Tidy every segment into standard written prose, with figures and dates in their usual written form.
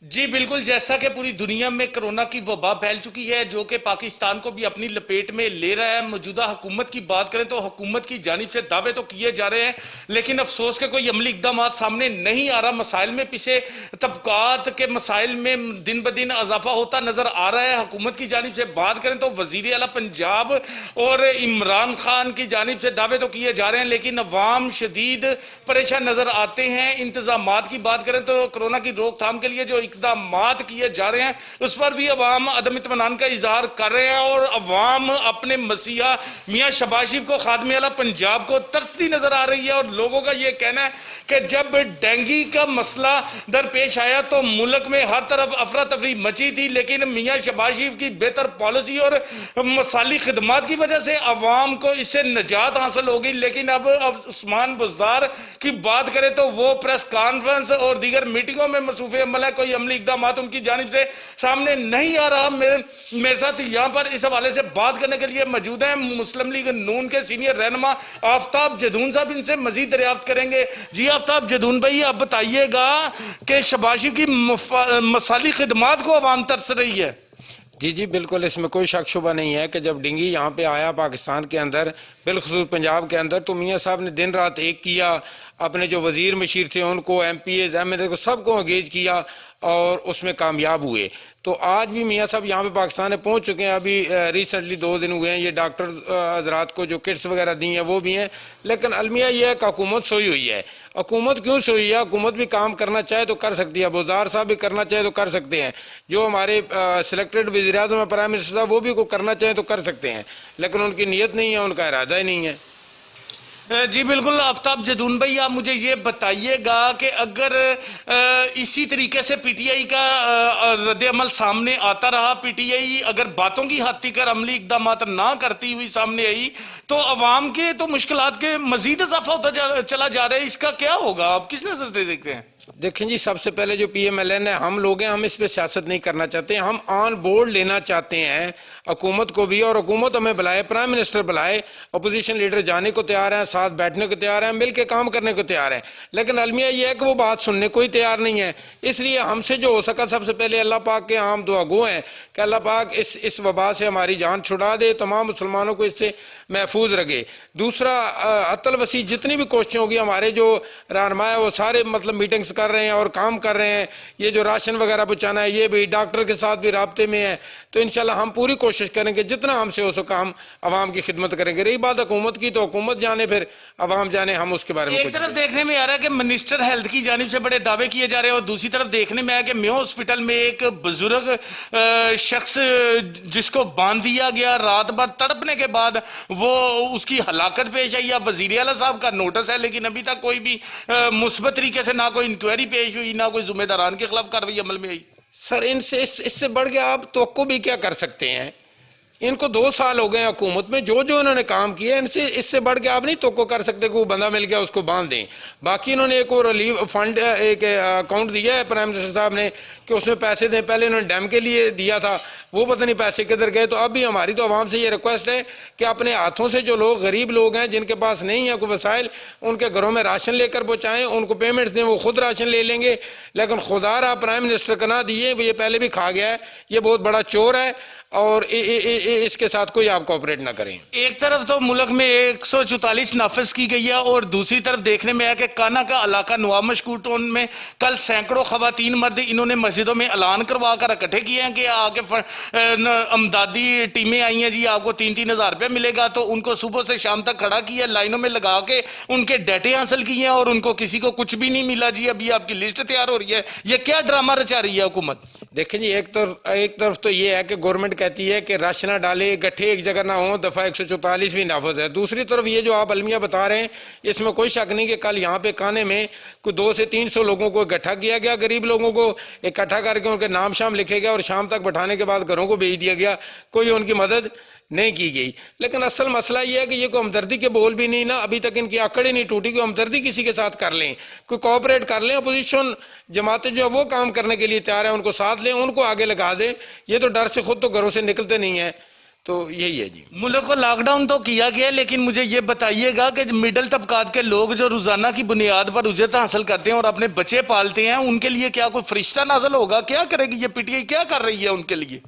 جی بالکل، جیسا کہ پوری دنیا میں کرونا کی وبا پھیل چکی ہے جو کہ پاکستان کو بھی اپنی لپیٹ میں لے رہا ہے۔ موجودہ حکومت کی بات کریں تو حکومت کی جانب سے دعوے تو کیے جا رہے ہیں، لیکن افسوس کہ کوئی عملی اقدامات سامنے نہیں آ رہا۔ مسائل میں پیچھے طبقات کے مسائل میں دن بدن اضافہ ہوتا نظر آ رہا ہے۔ حکومت کی جانب سے بات کریں تو وزیر اعلیٰ پنجاب اور عمران خان کی جانب سے دعوے تو کیے جا رہے ہیں، لیکن عوام شدید پریشان نظر آتے ہیں۔ انتظامات کی بات کریں تو کرونا کی روک تھام کے لیے جو اقدامات کیے جا رہے ہیں اس پر بھی عوام عدم اطمینان کا اظہار کر رہے ہیں، اور عوام اپنے مسیحا میاں شہباز شریف کو خادم اعلیٰ پنجاب کو ترستی نظر آ رہی ہے۔ اور لوگوں کا یہ کہنا ہے کہ جب ڈینگی کا مسئلہ درپیش آیا تو ملک میں ہر طرف افراتفری مچی تھی، لیکن میاں شہباز شریف کی بہتر پالیسی اور مثالی خدمات کی وجہ سے عوام کو اس سے نجات حاصل ہوگی۔ لیکن اب عثمان بزدار کی بات کریں تو وہ پریس کانفرنس اور دیگر میٹنگوں میں مصروف عمل ہے، کوئی عملی اقدامات ان کی جانب سے سامنے نہیں آ رہا۔ میرے ساتھ یہاں پر اس حوالے سے بات کرنے کے لیے موجود ہیں مسلم لیگ نون کے سینئر رہنما آفتاب جدون صاحب، ان سے مزید دریافت کریں گے۔ جی آفتاب جدون بھائی، آپ بتائیے گا کہ شہباز شریف کی مثالی خدمات کو عوام ترس رہی ہے۔ جی جی بالکل، اس میں کوئی شک شبہ نہیں ہے کہ جب ڈنگی یہاں پہ آیا پاکستان کے اندر، بالخصوص پنجاب کے اندر، تو میاں صاحب نے دن رات ایک کیا، اپنے جو وزیر مشیر تھے ان کو، MPs M L A کو، سب کو انگیج کیا اور اس میں کامیاب ہوئے۔ تو آج بھی میاں صاحب یہاں پہ پاکستان میں پہنچ چکے ہیں، ابھی ریسنٹلی 2 دن ہوئے ہیں، یہ ڈاکٹر حضرات کو جو کٹس وغیرہ دی ہیں وہ بھی ہیں، لیکن المیہ یہ ہے کہ حکومت سوئی ہوئی ہے۔ حکومت کیوں سوئی ہے؟ حکومت بھی کام کرنا چاہے تو کر سکتی ہے، بزدار صاحب بھی کرنا چاہے تو کر سکتے ہیں، جو ہمارے سلیکٹڈ وزیر اعظم ہے پرائم منسٹر صاحب وہ بھی کوئی کرنا چاہے تو کر سکتے ہیں، لیکن ان کی نیت نہیں ہے، ان کا ارادہ ہی نہیں ہے۔ جی بالکل آفتاب جدون بھائی، آپ مجھے یہ بتائیے گا کہ اگر اسی طریقے سے پی ٹی آئی کا رد عمل سامنے آتا رہا، پی ٹی آئی اگر باتوں کی حد تک عملی اقدامات نہ کرتی ہوئی سامنے آئی تو عوام کے تو مشکلات کے مزید اضافہ ہوتا چلا جا رہا ہے، اس کا کیا ہوگا؟ آپ کس نظر سے دیکھتے ہیں؟ دیکھیں جی، سب سے پہلے جو پی ایم ایل این ہے، ہم لوگ ہیں، ہم اس پہ سیاست نہیں کرنا چاہتے، ہم آن بورڈ لینا چاہتے ہیں حکومت کو بھی، اور حکومت ہمیں بلائے، پرائم منسٹر بلائے، اپوزیشن لیڈر جانے کو تیار ہیں، ساتھ بیٹھنے کو تیار ہیں، مل کے کام کرنے کو تیار ہیں، لیکن المیہ یہ ہے کہ وہ بات سننے کو ہی تیار نہیں ہے۔ اس لیے ہم سے جو ہو سکا، سب سے پہلے اللہ پاک کے عام دعا گو ہیں کہ اللہ پاک اس وبا سے ہماری جان چھڑا دے، تمام مسلمانوں کو اس سے محفوظ رکھے۔ دوسرا، عطل وسیع جتنی بھی کوششیں ہوگی، ہمارے جو رہنما ہے وہ سارے مطلب میٹنگز کر رہے ہیں اور کام کر رہے ہیں، یہ جو راشن وغیرہ پہنچانا ہے یہ بھی ڈاکٹر کے ساتھ بھی رابطے میں ہے، تو انشاءاللہ ہم پوری کوشش کریں گے، جتنا ہم سے ہو سکا ہم عوام کی خدمت کریں گے۔ رہی بات حکومت کی تو حکومت جانے، پھر عوام جانے، ہم اس کے بارے میں ایک طرف دیکھنے میں آ رہا ہے کہ منسٹر ہیلتھ کی جانب سے بڑے دعوے کیے جا رہے ہیں، اور دوسری طرف دیکھنے میں آیا کہ میو ہاسپٹل میں ایک بزرگ شخص جس کو باندھ دیا گیا، رات بھر تڑپنے کے بعد وہ اس کی ہلاکت پیش آئی۔ اب وزیر اعلیٰ صاحب کا نوٹس ہے، لیکن ابھی تک کوئی بھی مثبت طریقے سے نہ کوئی انکوائری پیش ہوئی، نہ کوئی ذمہ داران کے خلاف کارروائی عمل میں آئی۔ سر، اس سے بڑھ کے آپ توقع بھی کیا کر سکتے ہیں؟ ان کو 2 سال ہو گئے ہیں حکومت میں، جو انہوں نے کام کیا ہے اس سے بڑھ کے آپ نہیں توقع کر سکتے کہ وہ بندہ مل گیا اس کو باندھ دیں۔ باقی انہوں نے ایک اور ریلیف فنڈ، ایک اکاؤنٹ دیا ہے پرائم منسٹر صاحب نے کہ اس میں پیسے دیں، پہلے انہوں نے ڈیم کے لیے دیا تھا، وہ پتہ نہیں پیسے کدھر گئے۔ تو اب بھی ہماری تو عوام سے یہ ریکویسٹ ہے کہ اپنے ہاتھوں سے جو لوگ غریب لوگ ہیں، جن کے پاس نہیں ہے کوئی وسائل، ان کے گھروں میں راشن لے کر پہنچائیں، ان کو پیمنٹس دیں، وہ خود راشن لے لیں گے، لیکن خدا رہا پرائم منسٹر کا نہ دیے، یہ پہلے بھی کھا گیا ہے، یہ بہت بڑا چور ہے، اور اس کے ساتھ کوئی آپ کوآپریٹ نہ کریں۔ ایک طرف تو ملک میں 144 نافذ کی گئی ہے، اور دوسری طرف دیکھنے میں ہے کہ کانا کا علاقہ نواب مشکور ٹون میں کل سینکڑوں خواتین مرد انہوں نے مسجدوں میں اعلان کروا کر اکٹھے کیے ہیں کہ آگے امدادی ٹیمیں آئی ہیں، جی آپ کو 3-3 ہزار روپے ملے گا، تو ان کو صبح سے شام تک کھڑا کیا، لائنوں میں لگا کے ان کے ڈیٹے حاصل کیے ہیں، اور ان کو کسی کو کچھ بھی نہیں ملا۔ جی ابھی آپ کی لسٹ تیار ہو رہی ہے، یہ کیا ڈرامہ رچا رہی ہے حکومت؟ دیکھیں جی، ایک طرف تو یہ ہے کہ گورنمنٹ کہتی ہے کہ راشنہ ڈالے، گٹھے ایک جگہ نہ ہوں، دفعہ 144 بھی نافذ ہے۔ دوسری طرف یہ جو آپ المیہ بتا رہے ہیں، اس میں کوئی شک نہیں کہ کل یہاں پہ کانے میں کوئی 200 سے 300 لوگوں کو اکٹھا کیا گیا، غریب لوگوں کو اکٹھا کر کے ان کے نام شام لکھے گیا، اور شام تک بٹھانے کے بعد گھروں کو بھیج دیا گیا، کوئی ان کی مدد نہیں کی گئی۔ لیکن اصل مسئلہ یہ ہے کہ یہ کوئی ہمدردی کے بول بھی نہیں، نہ ابھی تک ان کی اکڑ ہی نہیں ٹوٹی کہ ہمدردی کسی کے ساتھ کر لیں، کوئی کوآپریٹ کر لیں، اپوزیشن جماعتیں جو ہے وہ کام کرنے کے لیے تیار ہیں، ان کو ساتھ لیں، ان کو آگے لگا دیں۔ یہ تو ڈر سے خود تو گھروں سے نکلتے نہیں ہیں۔ تو یہی ہے جی. ملک کو لاک ڈاؤن تو کیا گیا، لیکن مجھے یہ بتائیے گا کہ مڈل طبقات کے لوگ جو روزانہ کی بنیاد پر اجرت حاصل کرتے ہیں اور اپنے بچے پالتے ہیں، ان کے لیے کیا کوئی فرشتہ نازل ہوگا؟ کیا کرے گی یہ پی ٹی آئی، کیا کر رہی ہے ان کے لیے؟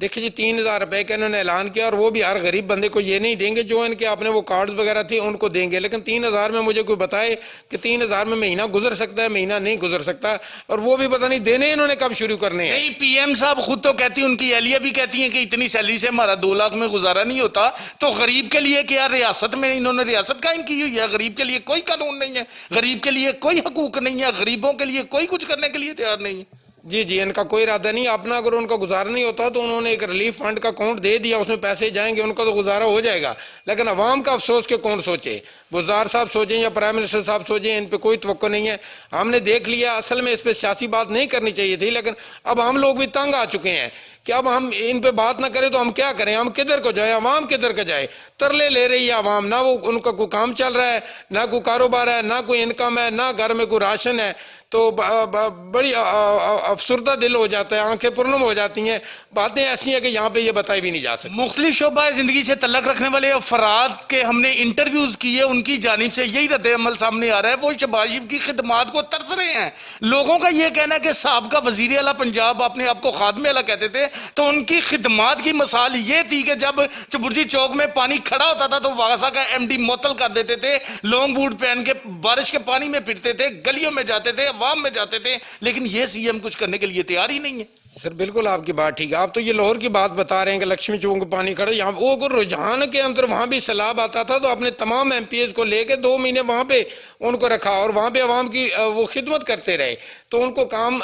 دیکھیں جی 3,000 روپے کا انہوں نے اعلان کیا، اور وہ بھی ہر غریب بندے کو یہ نہیں دیں گے جو ان کے اپنے وہ کارڈز وغیرہ تھے ان کو دیں گے، لیکن 3,000 میں مجھے کوئی بتائے کہ 3,000 میں مہینہ گزر سکتا ہے؟ مہینہ نہیں گزر سکتا، اور وہ بھی پتہ نہیں دینے انہوں نے کب شروع کرنے ہیں. نہیں، پی ایم صاحب خود تو کہتی ہیں، ان کی اہلیہ بھی کہتی ہیں کہ اتنی سیلری سے ہمارا 2 لاکھ میں گزارا نہیں ہوتا. تو غریب کے لیے کیا ریاست میں انہوں نے ریاست قائم کی ہوئی ہے؟ غریب کے لیے کوئی قانون نہیں ہے، غریب کے لیے کوئی حقوق نہیں ہے، غریبوں کے لیے کوئی کچھ کرنے کے لیے تیار نہیں ہے. جی ان کا کوئی ارادہ نہیں اپنا، اگر ان کا گزارا نہیں ہوتا تو انہوں نے ایک ریلیف فنڈ کا اکاؤنٹ دے دیا، اس میں پیسے جائیں گے، ان کا تو گزارا ہو جائے گا. لیکن عوام کا افسوس کہ کون سوچے؟ وزار صاحب سوچیں یا پرائم منسٹر صاحب سوچیں، ان پہ کوئی توقع نہیں ہے. ہم نے دیکھ لیا، اصل میں اس پہ سیاسی بات نہیں کرنی چاہیے تھی، لیکن اب ہم لوگ بھی تنگ آ چکے ہیں کہ اب ہم ان پہ بات نہ کریں تو ہم کیا کریں؟ ہم کدھر کو جائیں؟ عوام کدھر کا جائے؟ ترلے لے رہی ہے عوام، نہ وہ ان کا کوئی کام چل رہا ہے، نہ کوئی کاروبار ہے، نہ کوئی انکم ہے، نہ گھر میں کوئی راشن ہے. تو بڑی افسردہ دل ہو جاتا ہے، آنکھیں پرنم ہو جاتی ہیں. باتیں ایسی ہیں کہ یہاں پہ یہ بتائی بھی نہیں جا سکتی. مختلف شعبہ زندگی سے تعلق رکھنے والے افراد کے ہم نے انٹرویوز کیے، ان کی جانب سے یہی رد عمل سامنے آ رہا ہے. وہ شہباز شریف کی خدمات کو ترس رہے ہیں. لوگوں کا یہ کہنا ہے کہ سابقہ وزیر اعلیٰ پنجاب اپنے آپ کو خادم اعلیٰ کہتے تھے، تو ان کی خدمات کی مثال یہ تھی کہ جب چبرجی چوک میں پانی کھڑا ہوتا تھا تو واغسا کا ایم ڈی معطل کر دیتے تھے، لانگ بوٹ پہن کے بارش کے پانی میں پھرتے تھے، گلیوں میں جاتے تھے، عوام میں جاتے تھے. لیکن یہ سی ایم کچھ کرنے کے لیے تیار ہی نہیں ہے. سر بالکل آپ کی بات ٹھیک ہے. آپ تو یہ لاہور کی بات بتا رہے ہیں کہ لکشمی چوک کو پانی کھڑا، یہاں وہ اگر رجحان کے اندر وہاں بھی سیلاب آتا تھا تو اپنے تمام ایم پی ایز کو لے کے 2 مہینے وہاں پہ ان کو رکھا اور وہاں پہ عوام کی وہ خدمت کرتے رہے. تو ان کو کام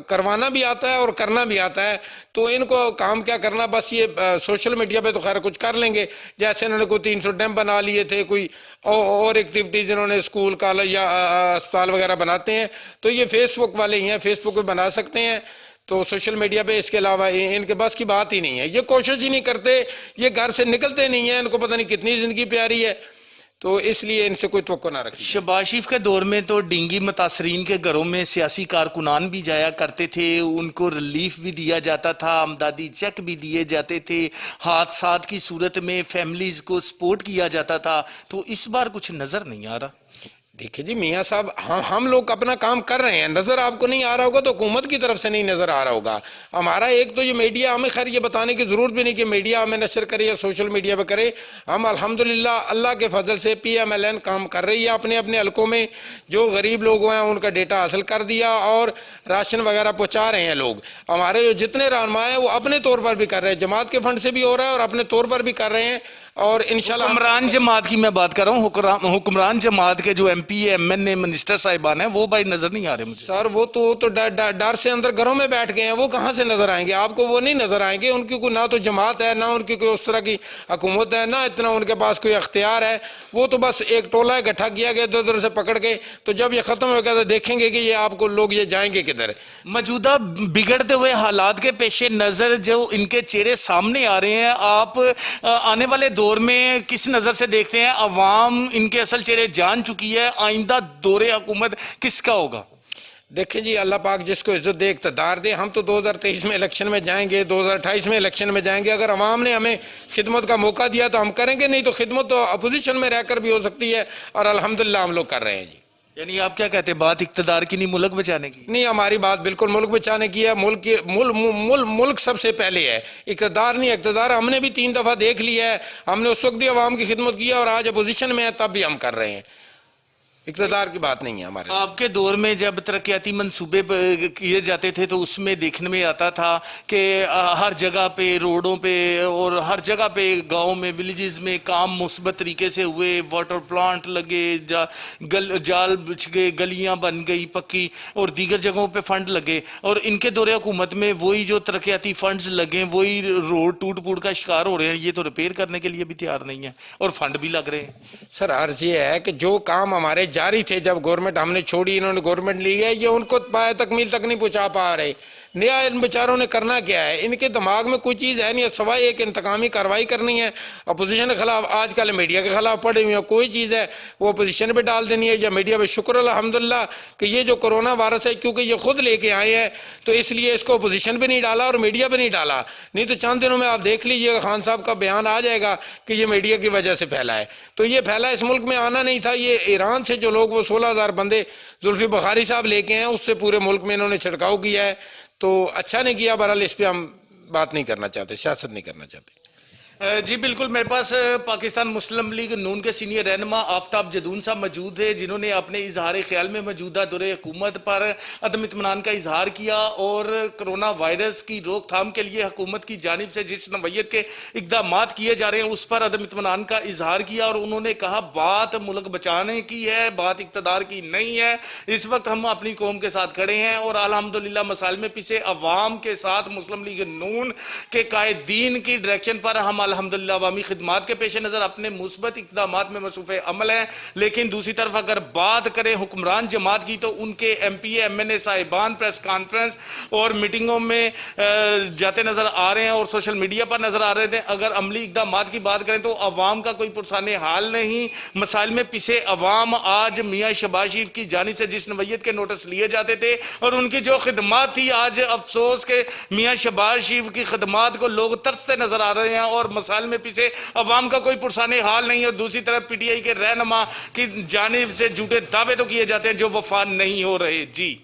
کروانا بھی آتا ہے اور کرنا بھی آتا ہے. تو ان کو کام کیا کرنا، بس یہ سوشل میڈیا پہ تو خیر کچھ کر لیں گے، جیسے انہوں نے کوئی 300 ڈیم بنا لیے تھے، کوئی اور ایکٹیویٹیز انہوں نے اسکول کالج یا اسپتال وغیرہ بناتے ہیں، تو یہ فیس بک والے ہی ہیں، فیس بک پہ بنا سکتے ہیں. تو سوشل میڈیا پہ اس کے علاوہ ان کے بس کی بات ہی نہیں ہے. یہ کوشش ہی نہیں کرتے، یہ گھر سے نکلتے نہیں ہیں، ان کو پتہ نہیں کتنی زندگی پیاری ہے. تو اس لیے ان سے کوئی توقع نہ رکھی. شہباز شریف کے دور میں تو ڈینگی متاثرین کے گھروں میں سیاسی کارکنان بھی جایا کرتے تھے، ان کو ریلیف بھی دیا جاتا تھا، امدادی چیک بھی دیے جاتے تھے، حادثات کی صورت میں فیملیز کو سپورٹ کیا جاتا تھا. تو اس بار کچھ نظر نہیں آ رہا. دیکھیں جی میاں صاحب، ہم لوگ اپنا کام کر رہے ہیں، نظر آپ کو نہیں آ رہا ہوگا تو حکومت کی طرف سے نہیں نظر آ رہا ہوگا. ہمارا ایک تو یہ میڈیا، ہمیں خیر یہ بتانے کی ضرورت بھی نہیں کہ میڈیا ہمیں نشر کرے یا سوشل میڈیا پہ کرے. ہم الحمدللہ اللہ کے فضل سے پی ایم ایل این کام کر رہی ہے اپنے اپنے حلقوں میں. جو غریب لوگ ہیں ان کا ڈیٹا حاصل کر دیا اور راشن وغیرہ پہنچا رہے ہیں لوگ. ہمارے جو جتنے رہنما ہیں وہ اپنے طور پر بھی کر رہے ہیں، جماعت کے فنڈ سے بھی ہو رہا ہے اور اپنے طور پر بھی کر رہے ہیں. اور انشاءاللہ حکمران جماعت کی میں بات کر رہا ہوں، حکمران جماعت کے جو M P M N a minister صاحبان ہیں وہ بھائی نظر نہیں آ رہے مجھے. سر وہ تو ڈر سے اندر گھروں میں بیٹھ گئے ہیں، وہ کہاں سے نظر آئیں گے آپ کو؟ وہ نہیں نظر آئیں گے. ان کی کوئی نہ تو جماعت ہے، نہ ان کی کوئی اس طرح کی حکومت ہے، نہ اتنا ان کے پاس کوئی اختیار ہے. وہ تو بس ایک ٹولہ اکٹھا کیا گیا ادھر سے پکڑ کے، تو جب یہ ختم ہو گیا تو دیکھیں گے کہ یہ آپ کو لوگ یہ جائیں گے کدھر. موجودہ بگڑتے ہوئے حالات کے پیش نظر جو ان کے چہرے سامنے آ رہے ہیں، آپ آنے والے دور میں کس نظر سے دیکھتے ہیں؟ عوام ان کے اصل چہرے جان چکی ہے، آئندہ دور حکومت کس کا ہوگا؟ دیکھیں جی اللہ پاک جس کو عزت دے اقتدار دے. ہم تو 2023 میں الیکشن میں جائیں گے، 2028 میں الیکشن میں جائیں گے. اگر عوام نے ہمیں خدمت کا موقع دیا تو ہم کریں گے، نہیں تو خدمت تو اپوزیشن میں رہ کر بھی ہو سکتی ہے، اور الحمدللہ ہم لوگ کر رہے ہیں. جی یعنی آپ کیا کہتے ہیں، بات اقتدار کی نہیں ملک بچانے کی؟ نہیں، ہماری بات بالکل ملک بچانے کی ہے. ملک سب سے پہلے ہے، اقتدار نہیں. اقتدار ہم نے بھی 3 دفعہ دیکھ لیا ہے، ہم نے اس وقت بھی عوام کی خدمت کی اور آج اپوزیشن میں ہے تب بھی ہم کر رہے ہیں. اقتدار کی بات نہیں ہے ہمارے. آپ کے دور میں جب ترقیاتی منصوبے کیے جاتے تھے تو اس میں دیکھنے میں آتا تھا کہ ہر جگہ پہ روڈوں پہ اور ہر جگہ پہ گاؤں میں ولیجز میں کام مثبت طریقے سے ہوئے، واٹر پلانٹ لگے، جال بچھ گئے، گلیاں بن گئی پکی، اور دیگر جگہوں پہ فنڈ لگے. اور ان کے دور حکومت میں وہی جو ترقیاتی فنڈز لگے وہی روڈ ٹوٹ پوٹ کا شکار ہو رہے ہیں. یہ تو ریپیئر کرنے کے لیے بھی تیار نہیں ہے اور فنڈ بھی لگ رہے ہیں. سر عرض یہ ہے کہ جو کام ہمارے جاری تھے جب گورنمنٹ ہم نے چھوڑی, انہوں نے گورنمنٹ لی ہے, یہ ان کو پائے تکمیل تک نہیں پہنچا پا رہے. نیا ان بیچاروں نے کرنا کیا ہے؟ ان کے دماغ میں کوئی چیز ہے نہیں, سوائے ایک انتقامی کارروائی کرنی ہے اپوزیشن کے خلاف. آج کل میڈیا کے خلاف پڑے ہوئے ہیں, کوئی چیز ہے وہ اپوزیشن پہ ڈال دینی ہے یا میڈیا پہ. شکر الحمدللہ کہ یہ جو کرونا وائرس ہے کیونکہ یہ خود لے کے آئے ہیں تو اس لیے اس کو اپوزیشن پہ نہیں ڈالا اور میڈیا پہ نہیں ڈالا. نہیں تو چند دنوں میں آپ دیکھ لیجئے خان صاحب کا بیان آ جائے گا کہ یہ میڈیا کی وجہ سے پھیلا ہے. تو یہ پھیلا اس ملک میں آنا نہیں تھا. یہ ایران سے جو لوگ وہ 16,000 بندے زلفی بخاری صاحب لے کے ہیں اس سے پورے ملک میں انہوں نے چھڑکاؤ کیا ہے, تو اچھا نہیں کیا. بہرحال اس پہ ہم بات نہیں کرنا چاہتے, سیاست نہیں کرنا چاہتے. جی بالکل, میرے پاس پاکستان مسلم لیگ نون کے سینئر رہنما آفتاب جدون صاحب موجود ہے جنہوں نے اپنے اظہار خیال میں موجودہ دور حکومت پر عدم اطمینان کا اظہار کیا اور کرونا وائرس کی روک تھام کے لیے حکومت کی جانب سے جس نوعیت کے اقدامات کیے جا رہے ہیں اس پر عدم اطمینان کا اظہار کیا. اور انہوں نے کہا بات ملک بچانے کی ہے, بات اقتدار کی نہیں ہے. اس وقت ہم اپنی قوم کے ساتھ کھڑے ہیں اور الحمدللہ مسائل میں پیچھے عوام کے ساتھ مسلم لیگ نون کے قائدین کی ڈائریکشن پر ہم الحمدللہ عوامی خدمات کے پیش نظر اپنے مثبت اقدامات میں مصروف عمل ہیں. لیکن دوسری طرف اگر بات کریں حکمران جماعت کی تو ان کے M P A M N A صاحبان پریس کانفرنس اور میٹنگوں میں جاتے نظر آ رہے ہیں اور سوشل میڈیا پر نظر آ رہے تھے. اگر عملی اقدامات کی بات کریں تو عوام کا کوئی پرسان حال نہیں. مسائل میں پیچھے عوام آج میاں شہباز شریف کی جانب سے جس نوعیت کے نوٹس لیے جاتے تھے اور ان کی جو خدمات تھی, آج افسوس کہ میاں شہباز شریف کی خدمات کو لوگ ترستے نظر آ رہے ہیں اور مسائل میں پیچھے عوام کا کوئی پرسان حال نہیں. اور دوسری طرف پی ٹی آئی کے رہنما کی جانب سے جھوٹے دعوے تو کیے جاتے ہیں جو وفا نہیں ہو رہے. جی